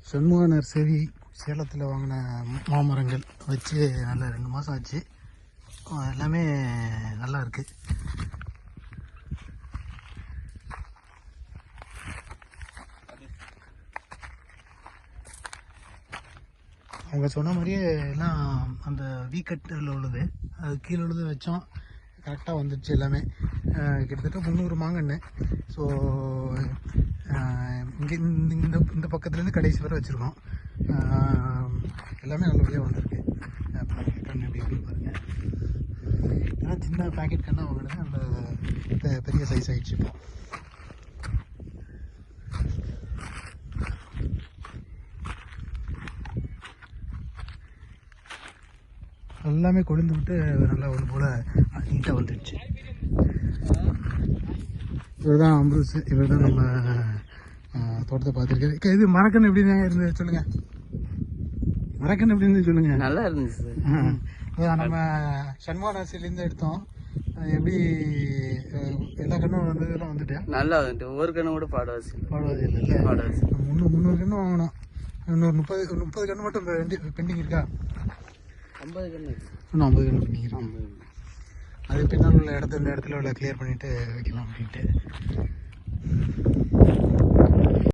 Shanmuga nursery சேலத்தில் வாங்கின மாமரங்கள் வச்சு நல்லா 2 மாதம் ஆச்சு. எல்லாமே நல்லா இருக்குது. அவங்க சொன்ன மாதிரியே எல்லாம் அந்த வீக்கட்டில் உள்ளது, அது கீழே உள்ளது வச்சோம். கரெக்டாக வந்துடுச்சு எல்லாமே. கிட்டத்தட்ட 300 மாங்கன்று. ஸோ இங்கே இந்த பக்கத்துலேருந்து கடைசி வரை வச்சுருக்கோம். எல்லாமே நல்லபடியாக வந்திருக்கு. கண் எப்படி இருக்குன்னு பாருங்கள். ஏன்னா சின்ன பேக்கெட் கண்ணாக வாங்கினது அந்த பெரிய சைஸ் ஆகிடுச்சு. இப்போ எல்லாமே கொழுந்து விட்டு நல்லா ஒரு போல் நீட்டாக வந்துடுச்சு. இவர் தான் அம்ருஸ். இவர் தான் நம்ம தோட்டத்தை பார்த்துருக்காரு. இது மரக்கன்று எப்படின்னு இருந்தது சொல்லுங்கள். மரக்கன்று எப்படி இருந்தது சொல்லுங்கள். நல்லா இருந்துச்சு சார். நம்ம சண்முக நர்சரிலேருந்து எடுத்தோம். எப்படி எல்லா கண்ணும் வந்ததெல்லாம் வந்துட்டேன். நல்லா வந்துட்டு. ஒரு கண்ணு கூட பாடவாசி இல்லை. பாடவாசி 300 கன்று வாங்கினோம். இன்னொரு 30 கன்று மட்டும் பெண்டிங் இருக்கா? 50 கண்ணு. இன்னும் 50 கன்று பெண்டிங் இருக்கு. அது பின்னால் உள்ள இந்த இடத்துல உள்ள கிளியர் பண்ணிவிட்டு வைக்கலாம் அப்படின்ட்டு.